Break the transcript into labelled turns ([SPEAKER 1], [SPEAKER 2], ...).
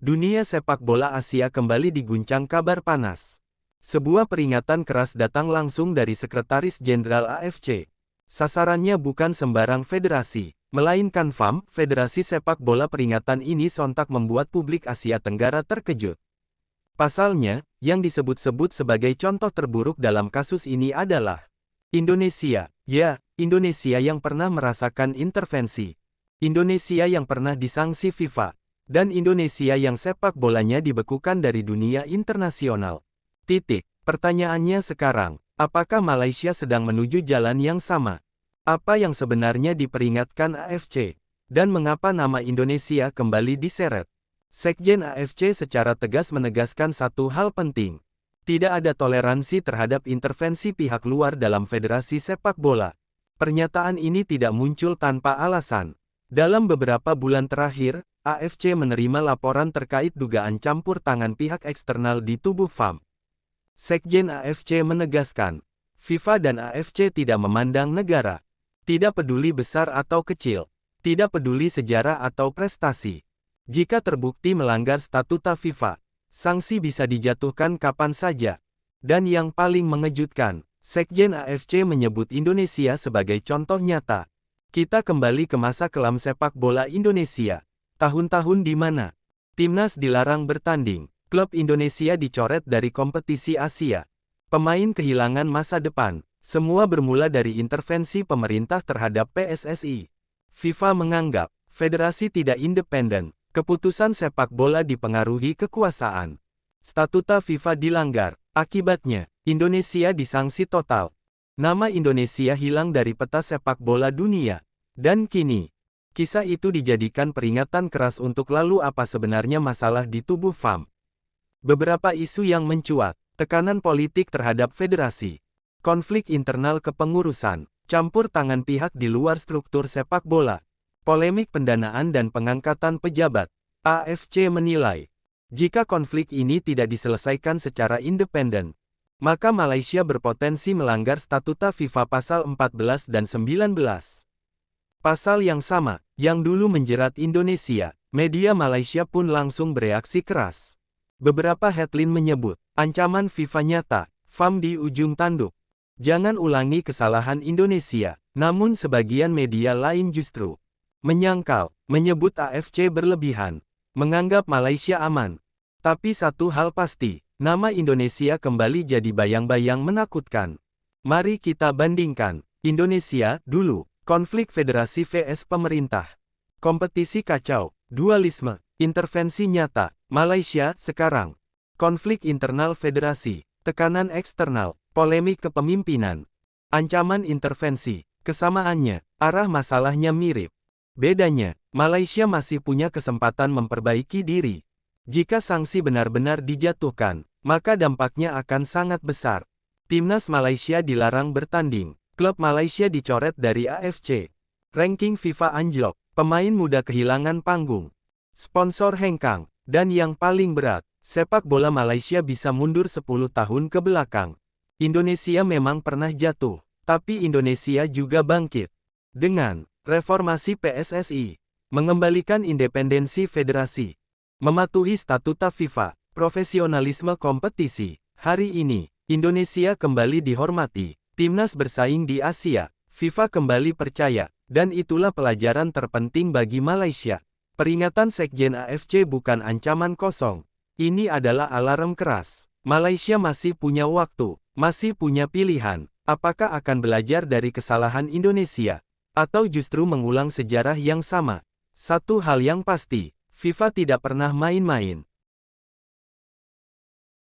[SPEAKER 1] Dunia sepak bola Asia kembali diguncang kabar panas. Sebuah peringatan keras datang langsung dari Sekretaris Jenderal AFC. Sasarannya bukan sembarang federasi, melainkan FAM, Federasi Sepak Bola. Peringatan ini sontak membuat publik Asia Tenggara terkejut. Pasalnya, yang disebut-sebut sebagai contoh terburuk dalam kasus ini adalah Indonesia. Ya, Indonesia yang pernah merasakan intervensi. Indonesia yang pernah disanksi FIFA. Dan Indonesia yang sepak bolanya dibekukan dari dunia internasional. Pertanyaannya sekarang, apakah Malaysia sedang menuju jalan yang sama? Apa yang sebenarnya diperingatkan AFC? Dan mengapa nama Indonesia kembali diseret? Sekjen AFC secara tegas menegaskan satu hal penting. Tidak ada toleransi terhadap intervensi pihak luar dalam federasi sepak bola. Pernyataan ini tidak muncul tanpa alasan. Dalam beberapa bulan terakhir, AFC menerima laporan terkait dugaan campur tangan pihak eksternal di tubuh FAM. Sekjen AFC menegaskan, FIFA dan AFC tidak memandang negara. Tidak peduli besar atau kecil. Tidak peduli sejarah atau prestasi. Jika terbukti melanggar statuta FIFA, sanksi bisa dijatuhkan kapan saja. Dan yang paling mengejutkan, Sekjen AFC menyebut Indonesia sebagai contoh nyata. Kita kembali ke masa kelam sepak bola Indonesia. Tahun-tahun di mana timnas dilarang bertanding, klub Indonesia dicoret dari kompetisi Asia, pemain kehilangan masa depan, semua bermula dari intervensi pemerintah terhadap PSSI. FIFA menganggap federasi tidak independen, keputusan sepak bola dipengaruhi kekuasaan. Statuta FIFA dilanggar, akibatnya Indonesia disanksi total. Nama Indonesia hilang dari peta sepak bola dunia. Dan kini, kisah itu dijadikan peringatan keras untuk lalu apa sebenarnya masalah di tubuh FAM. Beberapa isu yang mencuat, tekanan politik terhadap federasi, konflik internal kepengurusan, campur tangan pihak di luar struktur sepak bola, polemik pendanaan dan pengangkatan pejabat. AFC menilai, jika konflik ini tidak diselesaikan secara independen, maka Malaysia berpotensi melanggar statuta FIFA pasal 14 dan 19. Pasal yang sama, yang dulu menjerat Indonesia, media Malaysia pun langsung bereaksi keras. Beberapa headline menyebut, ancaman FIFA nyata, FAM di ujung tanduk. Jangan ulangi kesalahan Indonesia, namun sebagian media lain justru menyangkal, menyebut AFC berlebihan, menganggap Malaysia aman. Tapi satu hal pasti, nama Indonesia kembali jadi bayang-bayang menakutkan. Mari kita bandingkan, Indonesia, dulu. Konflik federasi vs pemerintah. Kompetisi kacau, dualisme, intervensi nyata. Malaysia, sekarang. Konflik internal federasi, tekanan eksternal, polemik kepemimpinan. Ancaman intervensi, kesamaannya, arah masalahnya mirip. Bedanya, Malaysia masih punya kesempatan memperbaiki diri. Jika sanksi benar-benar dijatuhkan, maka dampaknya akan sangat besar. Timnas Malaysia dilarang bertanding. Klub Malaysia dicoret dari AFC. Ranking FIFA anjlok, pemain muda kehilangan panggung. Sponsor hengkang, dan yang paling berat, sepak bola Malaysia bisa mundur 10 tahun ke belakang. Indonesia memang pernah jatuh, tapi Indonesia juga bangkit. Dengan reformasi PSSI, mengembalikan independensi federasi, mematuhi statuta FIFA, profesionalisme kompetisi, hari ini, Indonesia kembali dihormati. Timnas bersaing di Asia, FIFA kembali percaya, dan itulah pelajaran terpenting bagi Malaysia. Peringatan Sekjen AFC bukan ancaman kosong. Ini adalah alarm keras. Malaysia masih punya waktu, masih punya pilihan. Apakah akan belajar dari kesalahan Indonesia? Atau justru mengulang sejarah yang sama? Satu hal yang pasti, FIFA tidak pernah main-main.